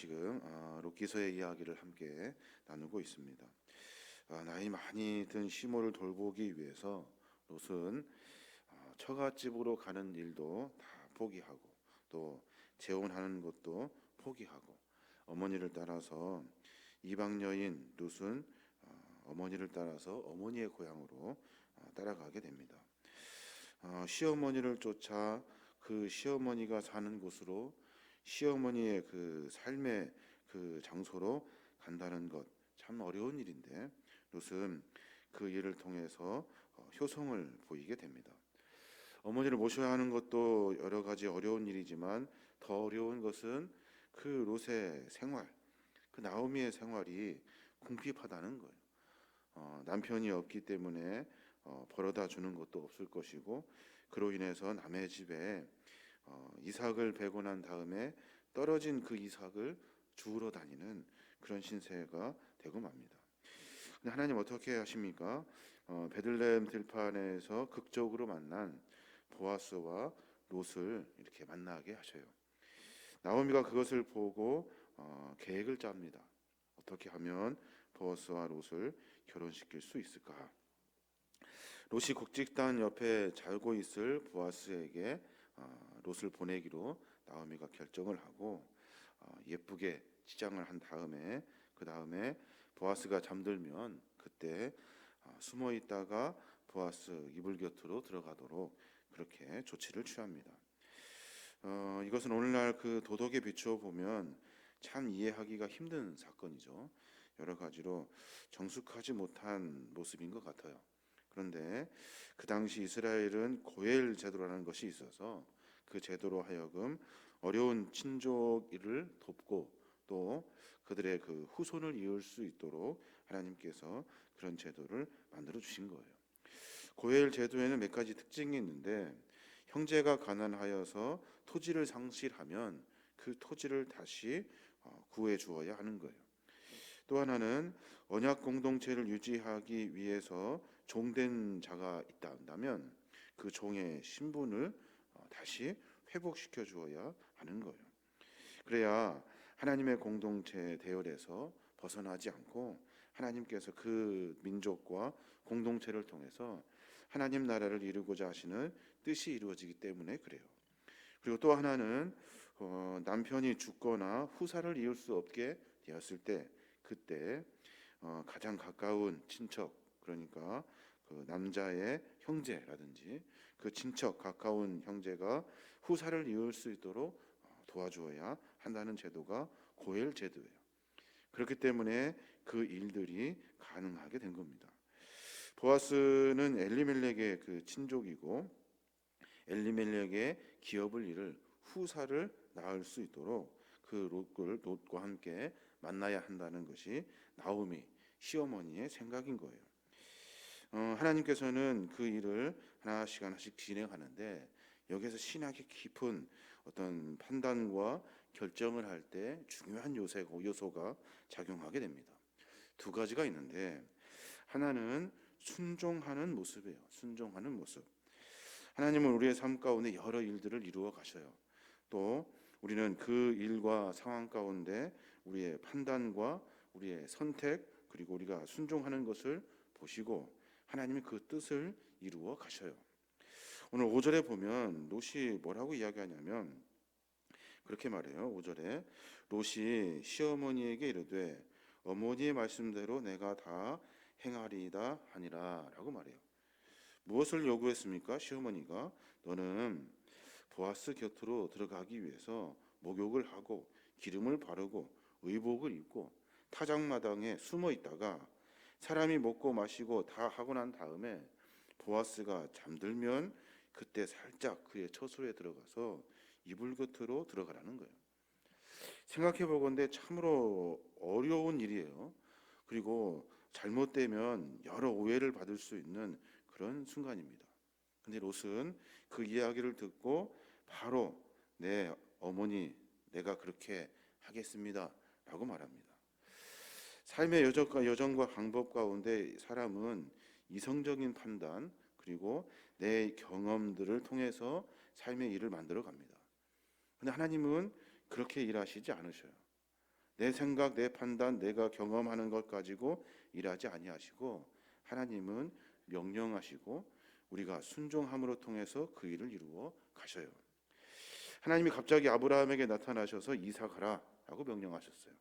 지금 롯기서의 이야기를 함께 나누고 있습니다. 나이 많이 든 시므를 돌보기 위해서 롯은 처갓집으로 가는 일도 다 포기하고 또 재혼하는 것도 포기하고 어머니를 따라서 이방 여인 롯은 어머니를 따라서 어머니의 고향으로 따라가게 됩니다. 시어머니를 쫓아 그 시어머니가 사는 곳으로 시어머니의 그 삶의 그 장소로 간다는 것 참 어려운 일인데 롯은 그 일을 통해서 효성을 보이게 됩니다. 어머니를 모셔야 하는 것도 여러 가지 어려운 일이지만 더 어려운 것은 그 롯의 생활, 그 나오미의 생활이 궁핍하다는 거예요. 남편이 없기 때문에 벌어다 주는 것도 없을 것이고 그로 인해서 남의 집에 이삭을 베고 난 다음에 떨어진 그 이삭을 주우러 다니는 그런 신세가 되고 맙니다. 근데 하나님 어떻게 하십니까? 베들레헴 들판에서 극적으로 만난 보아스와 롯을 이렇게 만나게 하셔요. 나오미가 그것을 보고 계획을 짭니다. 어떻게 하면 보아스와 롯을 결혼시킬 수 있을까? 롯이 곡식단 옆에 잘고 있을 보아스에게 롯을 보내기로 나오미가 결정을 하고 예쁘게 치장을 한 다음에 그 다음에 보아스가 잠들면 그때 숨어 있다가 보아스 이불 곁으로 들어가도록 그렇게 조치를 취합니다. 이것은 오늘날 그 도덕에 비추어 보면 참 이해하기가 힘든 사건이죠. 여러 가지로 정숙하지 못한 모습인 것 같아요. 그런데 그 당시 이스라엘은 고엘 제도라는 것이 있어서 그 제도로 하여금 어려운 친족을 돕고 또 그들의 그 후손을 이을 수 있도록 하나님께서 그런 제도를 만들어 주신 거예요. 고엘 제도에는 몇 가지 특징이 있는데 형제가 가난하여서 토지를 상실하면 그 토지를 다시 구해 주어야 하는 거예요. 또 하나는 언약 공동체를 유지하기 위해서 종된 자가 있다면 그 종의 신분을 다시 회복시켜 주어야 하는 거예요. 그래야 하나님의 공동체 대열에서 벗어나지 않고 하나님께서 그 민족과 공동체를 통해서 하나님 나라를 이루고자 하시는 뜻이 이루어지기 때문에 그래요. 그리고 또 하나는 남편이 죽거나 후사를 이을 수 없게 되었을 때 그때 가장 가까운 친척, 그러니까 그 남자의 형제라든지 그 친척 가까운 형제가 후사를 이을 수 있도록 도와주어야 한다는 제도가 고엘 제도예요. 그렇기 때문에 그 일들이 가능하게 된 겁니다. 보아스는 엘리멜렉의 그 친족이고 엘리멜렉의 기업을 이룰 후사를 낳을 수 있도록 그 롯과 함께 만나야 한다는 것이 나오미 시어머니의 생각인 거예요. 하나님께서는 그 일을 하나씩 진행하는데 여기서 신학의 깊은 어떤 판단과 결정을 할 때 중요한 요소가 작용하게 됩니다. 두 가지가 있는데 하나는 순종하는 모습이에요. 순종하는 모습. 하나님은 우리의 삶 가운데 여러 일들을 이루어 가셔요. 또 우리는 그 일과 상황 가운데 우리의 판단과 우리의 선택 그리고 우리가 순종하는 것을 보시고 하나님이 그 뜻을 이루어 가셔요. 오늘 5절에 보면 롯이 뭐라고 이야기하냐면 그렇게 말해요. 5절에 롯이 시어머니에게 이르되 어머니의 말씀대로 내가 다 행하리이다 하니라 라고 말해요. 무엇을 요구했습니까? 시어머니가 너는 보아스 곁으로 들어가기 위해서 목욕을 하고 기름을 바르고 의복을 입고 타작마당에 숨어 있다가 사람이 먹고 마시고 다 하고 난 다음에 보아스가 잠들면 그때 살짝 그의 처소에 들어가서 이불 곁으로 들어가라는 거예요. 생각해 보건대 참으로 어려운 일이에요. 그리고 잘못되면 여러 오해를 받을 수 있는 그런 순간입니다. 근데 롯은 그 이야기를 듣고 바로 네 어머니 내가 그렇게 하겠습니다 라고 말합니다. 삶의 여정과 방법 가운데 사람은 이성적인 판단 그리고 내 경험들을 통해서 삶의 일을 만들어 갑니다. 근데 하나님은 그렇게 일하시지 않으셔요. 내 생각, 내 판단, 내가 경험하는 것 가지고 일하지 아니하시고 하나님은 명령하시고 우리가 순종함으로 통해서 그 일을 이루어 가셔요. 하나님이 갑자기 아브라함에게 나타나셔서 이삭하라 라고 명령하셨어요.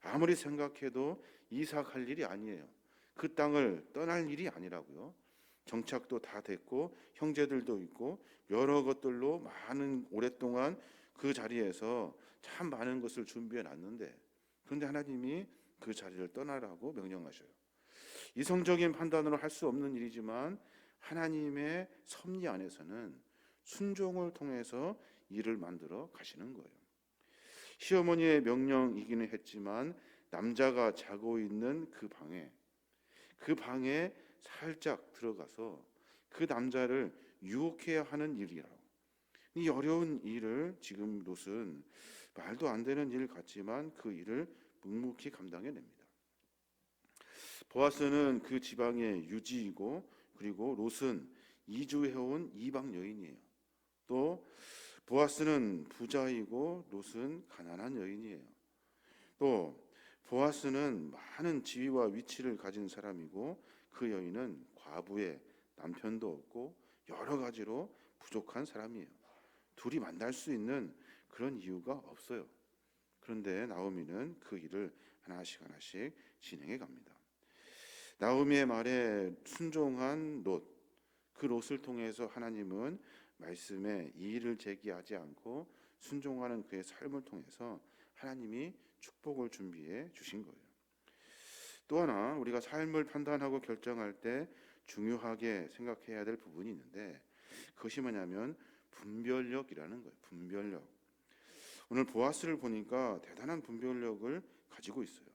아무리 생각해도 이삭할 일이 아니에요. 그 땅을 떠날 일이 아니라고요. 정착도 다 됐고 형제들도 있고 여러 것들로 많은 오랫동안 그 자리에서 참 많은 것을 준비해 놨는데, 그런데 하나님이 그 자리를 떠나라고 명령하셔요. 이성적인 판단으로 할 수 없는 일이지만 하나님의 섭리 안에서는 순종을 통해서 일을 만들어 가시는 거예요. 시어머니의 명령이기는 했지만 남자가 자고 있는 그 방에 살짝 들어가서 그 남자를 유혹해야 하는 일이라고. 이 어려운 일을 지금 롯은 말도 안 되는 일 같지만 그 일을 묵묵히 감당해냅니다. 보아스는 그 지방의 유지이고 그리고 롯은 이주해온 이방 여인이에요. 또 보아스는 부자이고 롯은 가난한 여인이에요. 또 보아스는 많은 지위와 위치를 가진 사람이고 그 여인은 과부의 남편도 없고 여러 가지로 부족한 사람이에요. 둘이 만날 수 있는 그런 이유가 없어요. 그런데 나오미는 그 일을 하나씩 진행해 갑니다. 나오미의 말에 순종한 롯, 그 롯을 통해서 하나님은 말씀에 이의를 제기하지 않고 순종하는 그의 삶을 통해서 하나님이 축복을 준비해 주신 거예요. 또 하나 우리가 삶을 판단하고 결정할 때 중요하게 생각해야 될 부분이 있는데 그것이 뭐냐면 분별력이라는 거예요. 분별력. 오늘 보아스를 보니까 대단한 분별력을 가지고 있어요.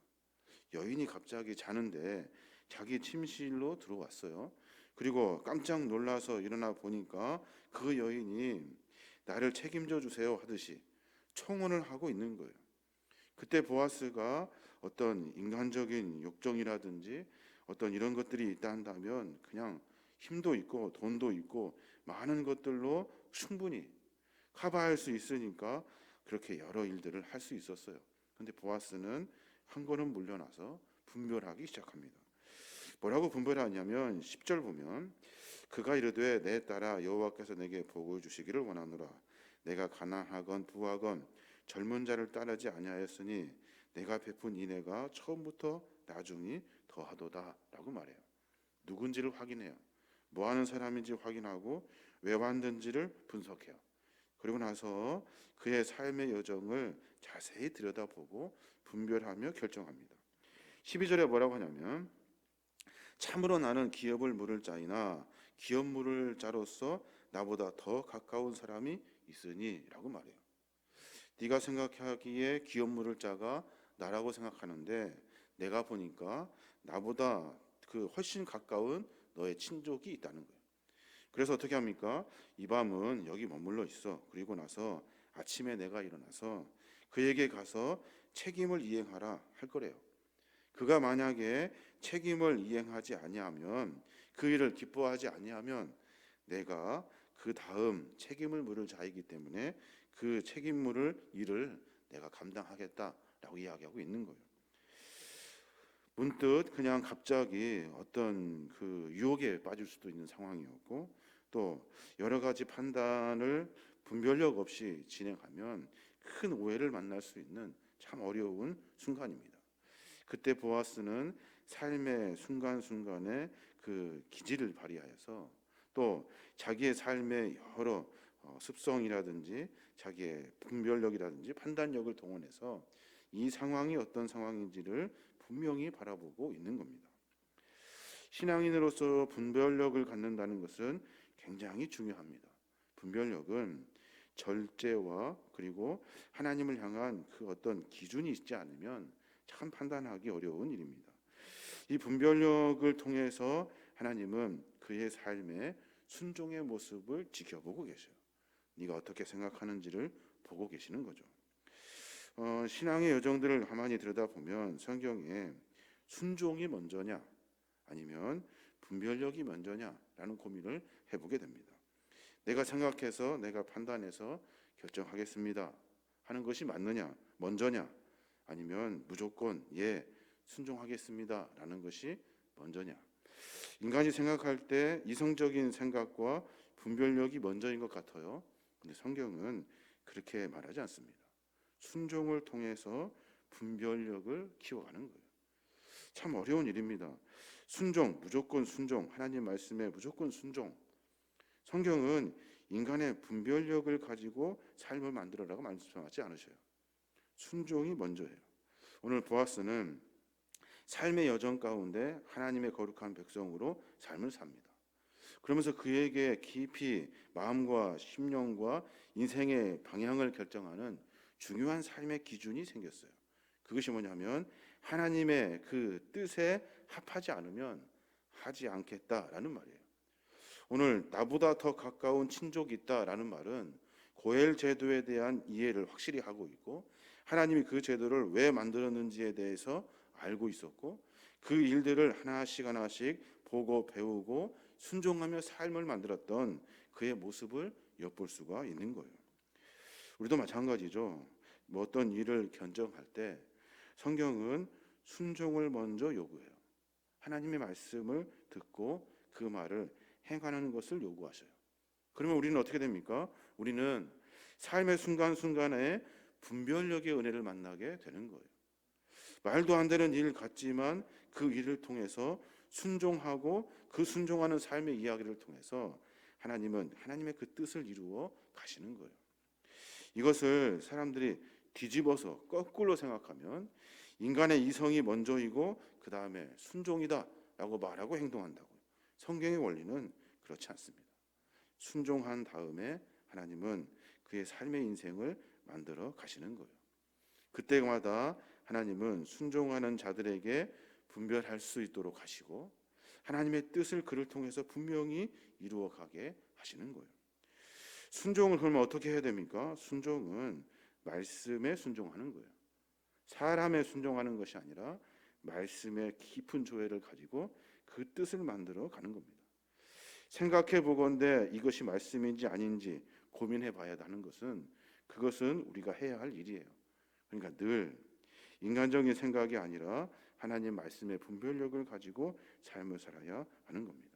여인이 갑자기 자는데 자기 침실로 들어왔어요. 그리고 깜짝 놀라서 일어나 보니까 그 여인이 나를 책임져 주세요 하듯이 청혼을 하고 있는 거예요. 그때 보아스가 어떤 인간적인 욕정이라든지 어떤 이런 것들이 있다 한다면 그냥 힘도 있고 돈도 있고 많은 것들로 충분히 커버할 수 있으니까 그렇게 여러 일들을 할 수 있었어요. 그런데 보아스는 한 걸음 물러나서 분별하기 시작합니다. 뭐라고 분별하냐면 10절 보면 그가 이르되 내 딸아 여호와께서 내게 복을 주시기를 원하노라. 내가 가난하건 부하건 젊은 자를 따르지 아니하였으니 내가 베푼 인애가 처음부터 나중이 더하도다 라고 말해요. 누군지를 확인해요. 뭐 하는 사람인지 확인하고 왜 왔는지를 분석해요. 그리고 나서 그의 삶의 여정을 자세히 들여다보고 분별하며 결정합니다. 12절에 뭐라고 하냐면 참으로 나는 기업을 물을 자이나 기업 물을 자로서 나보다 더 가까운 사람이 있으니 라고 말해요. 네가 생각하기에 기업 물을 자가 나라고 생각하는데 내가 보니까 나보다 그 훨씬 가까운 너의 친족이 있다는 거예요. 그래서 어떻게 합니까? 이 밤은 여기 머물러 있어. 그리고 나서 아침에 내가 일어나서 그에게 가서 책임을 이행하라 할 거래요. 그가 만약에 책임을 이행하지 아니하면 그 일을 기뻐하지 아니하면 내가 그 다음 책임을 물을 자이기 때문에 그 책임 물을 일을 내가 감당하겠다라고 이야기하고 있는 거예요. 문득 그냥 갑자기 어떤 그 유혹에 빠질 수도 있는 상황이었고 또 여러 가지 판단을 분별력 없이 진행하면 큰 오해를 만날 수 있는 참 어려운 순간입니다. 그때 보아스는 삶의 순간순간에 그 기질을 발휘하여서 또 자기의 삶의 여러 습성이라든지 자기의 분별력이라든지 판단력을 동원해서 이 상황이 어떤 상황인지를 분명히 바라보고 있는 겁니다. 신앙인으로서 분별력을 갖는다는 것은 굉장히 중요합니다. 분별력은 절제와 그리고 하나님을 향한 그 어떤 기준이 있지 않으면 참 판단하기 어려운 일입니다. 이 분별력을 통해서 하나님은 그의 삶의 순종의 모습을 지켜보고 계셔요. 네가 어떻게 생각하는지를 보고 계시는 거죠. 신앙의 여정들을 가만히 들여다보면 성경에 순종이 먼저냐 아니면 분별력이 먼저냐라는 고민을 해보게 됩니다. 내가 생각해서 내가 판단해서 결정하겠습니다 하는 것이 맞느냐 먼저냐 아니면 무조건 예, 순종하겠습니다라는 것이 먼저냐? 인간이 생각할 때 이성적인 생각과 분별력이 먼저인 것 같아요. 근데 성경은 그렇게 말하지 않습니다. 순종을 통해서 분별력을 키워가는 거예요. 참 어려운 일입니다. 순종, 무조건 순종, 하나님 말씀에 무조건 순종. 성경은 인간의 분별력을 가지고 삶을 만들어라고 말씀하지 않으셔요. 순종이 먼저예요. 오늘 보아스는 삶의 여정 가운데 하나님의 거룩한 백성으로 삶을 삽니다. 그러면서 그에게 깊이 마음과 심령과 인생의 방향을 결정하는 중요한 삶의 기준이 생겼어요. 그것이 뭐냐면 하나님의 그 뜻에 합하지 않으면 하지 않겠다라는 말이에요. 오늘 나보다 더 가까운 친족이 있다라는 말은 고엘 제도에 대한 이해를 확실히 하고 있고 하나님이 그 제도를 왜 만들었는지에 대해서 알고 있었고 그 일들을 하나씩 하나씩 보고 배우고 순종하며 삶을 만들었던 그의 모습을 엿볼 수가 있는 거예요. 우리도 마찬가지죠. 뭐 어떤 일을 견정할 때 성경은 순종을 먼저 요구해요. 하나님의 말씀을 듣고 그 말을 행하는 것을 요구하셔요. 그러면 우리는 어떻게 됩니까? 우리는 삶의 순간순간에 분별력의 은혜를 만나게 되는 거예요. 말도 안 되는 일 같지만 그 일을 통해서 순종하고 그 순종하는 삶의 이야기를 통해서 하나님은 하나님의 그 뜻을 이루어 가시는 거예요. 이것을 사람들이 뒤집어서 거꾸로 생각하면 인간의 이성이 먼저이고 그 다음에 순종이다라고 말하고 행동한다고요. 성경의 원리는 그렇지 않습니다. 순종한 다음에 하나님은 그의 삶의 인생을 만들어 가시는 거예요. 그때마다 하나님은 순종하는 자들에게 분별할 수 있도록 하시고 하나님의 뜻을 그를 통해서 분명히 이루어 가게 하시는 거예요. 순종을 그러면 어떻게 해야 됩니까? 순종은 말씀에 순종하는 거예요. 사람에 순종하는 것이 아니라 말씀의 깊은 조회를 가지고 그 뜻을 만들어 가는 겁니다. 생각해 보건대 이것이 말씀인지 아닌지 고민해 봐야 하는 것은 그것은 우리가 해야 할 일이에요. 그러니까 늘 인간적인 생각이 아니라 하나님 말씀의 분별력을 가지고 삶을 살아야 하는 겁니다.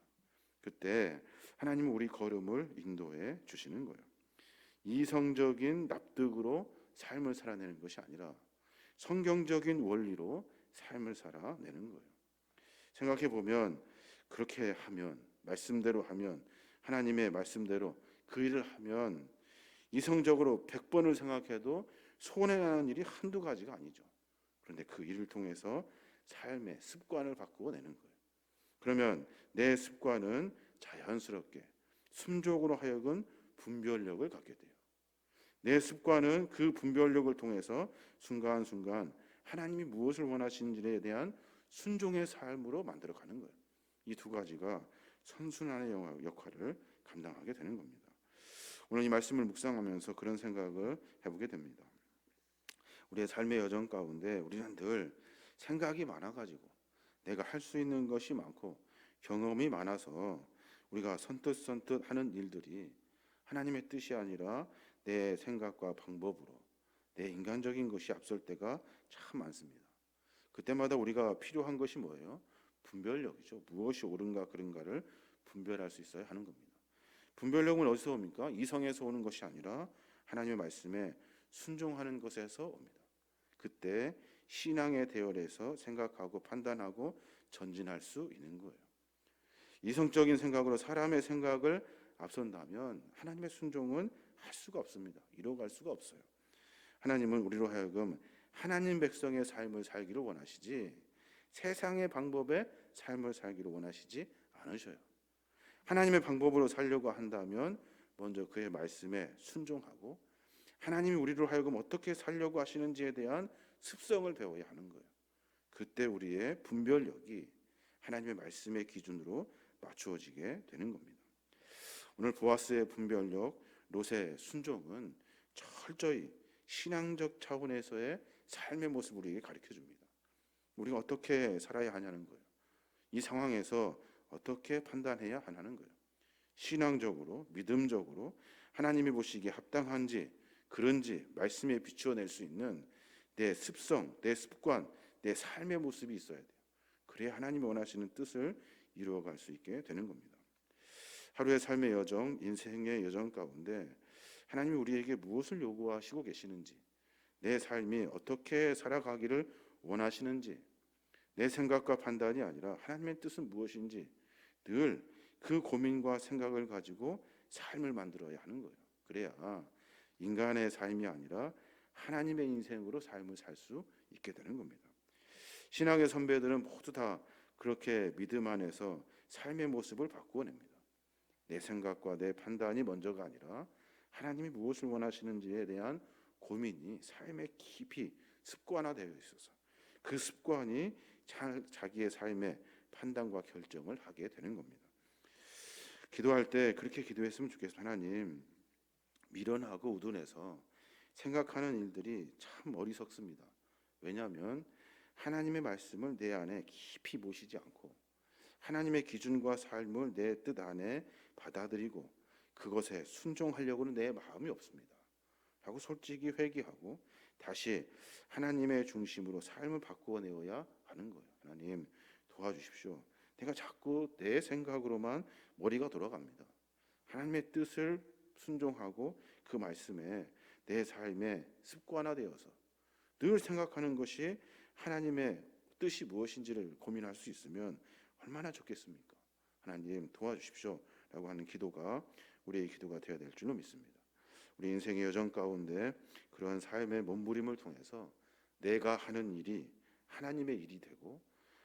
그때 하나님은 우리 걸음을 인도해 주시는 거예요. 이성적인 납득으로 삶을 살아내는 것이 아니라 성경적인 원리로 삶을 살아내는 거예요. 생각해 보면 그렇게 하면 말씀대로 하면 하나님의 말씀대로 그 일을 하면 이성적으로 100번을 생각해도 손해나는 일이 한두 가지가 아니죠. 그런데 그 일을 통해서 삶의 습관을 바꾸어내는 거예요. 그러면 내 습관은 자연스럽게 순종으로 하여금 분별력을 갖게 돼요. 내 습관은 그 분별력을 통해서 순간순간 하나님이 무엇을 원하시는지에 대한 순종의 삶으로 만들어가는 거예요. 이 두 가지가 선순환의 역할을 감당하게 되는 겁니다. 오늘 이 말씀을 묵상하면서 그런 생각을 해보게 됩니다. 우리의 삶의 여정 가운데 우리는 늘 생각이 많아가지고 내가 할 수 있는 것이 많고 경험이 많아서 우리가 선뜻선뜻 하는 일들이 하나님의 뜻이 아니라 내 생각과 방법으로 내 인간적인 것이 앞설 때가 참 많습니다. 그때마다 우리가 필요한 것이 뭐예요? 분별력이죠. 무엇이 옳은가 그른가를 분별할 수 있어야 하는 겁니다. 분별력은 어디서 옵니까? 이성에서 오는 것이 아니라 하나님의 말씀에 순종하는 것에서 옵니다. 그때 신앙의 대열에서 생각하고 판단하고 전진할 수 있는 거예요. 이성적인 생각으로 사람의 생각을 앞선다면 하나님의 순종은 할 수가 없습니다. 이뤄갈 수가 없어요. 하나님은 우리로 하여금 하나님 백성의 삶을 살기를 원하시지 세상의 방법의 삶을 살기를 원하시지 않으셔요. 하나님의 방법으로 살려고 한다면 먼저 그의 말씀에 순종하고 하나님이 우리로 하여금 어떻게 살려고 하시는지에 대한 습성을 배워야 하는 거예요. 그때 우리의 분별력이 하나님의 말씀의 기준으로 맞추어지게 되는 겁니다. 오늘 보아스의 분별력, 롯의 순종은 철저히 신앙적 차원에서의 삶의 모습을 우리에게 가르쳐 줍니다. 우리가 어떻게 살아야 하냐는 거예요. 이 상황에서 어떻게 판단해야 하냐는 거예요. 신앙적으로, 믿음적으로 하나님이 보시기에 합당한지 그런지 말씀에 비추어낼 수 있는 내 습성, 내 습관, 내 삶의 모습이 있어야 돼요. 그래야 하나님이 원하시는 뜻을 이루어갈 수 있게 되는 겁니다. 하루의 삶의 여정, 인생의 여정 가운데 하나님이 우리에게 무엇을 요구하시고 계시는지, 내 삶이 어떻게 살아가기를 원하시는지, 내 생각과 판단이 아니라 하나님의 뜻은 무엇인지 늘 그 고민과 생각을 가지고 삶을 만들어야 하는 거예요. 그래야 인간의 삶이 아니라 하나님의 인생으로 삶을 살 수 있게 되는 겁니다. 신앙의 선배들은 모두 다 그렇게 믿음 안에서 삶의 모습을 바꾸어냅니다. 내 생각과 내 판단이 먼저가 아니라 하나님이 무엇을 원하시는지에 대한 고민이 삶에 깊이 습관화되어 있어서 그 습관이 자기의 삶의 판단과 결정을 하게 되는 겁니다. 기도할 때 그렇게 기도했으면 좋겠어요. 하나님, 미련하고 우둔해서 생각하는 일들이 참 어리석습니다. 왜냐하면 하나님의 말씀을 내 안에 깊이 모시지 않고 하나님의 기준과 삶을 내 뜻 안에 받아들이고 그것에 순종하려고는 내 마음이 없습니다. 하고 솔직히 회개하고 다시 하나님의 중심으로 삶을 바꾸어 내어야 하는 거예요. 하나님 도와주십시오. 내가 자꾸 내 생각으로만 머리가 돌아갑니다. 하나님의 뜻을 순종하고 그 말씀에 내 삶에 습관화되어서 늘 생각하는 것이 하나님의 뜻이 무엇인지를 고민할 수 있으면 얼마나 좋겠습니까? 하나님 도와주십시오 라고 하는 기도가 우리의 기도가 되어야 될 줄로 믿습니다. 우리 인생의 여정 가운데 그러한 삶의 몸부림을 통해서 내가 하는 일이 하나님의 일이 되고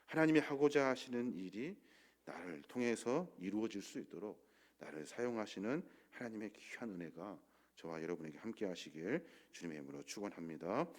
하나님이 하고자 하시는 일이 나를 통해서 이루어질 수 있도록 나를 사용하시는 하나님의 귀한 은혜가 저와 여러분에게 함께 하시길 주님의 이름으로 축원합니다.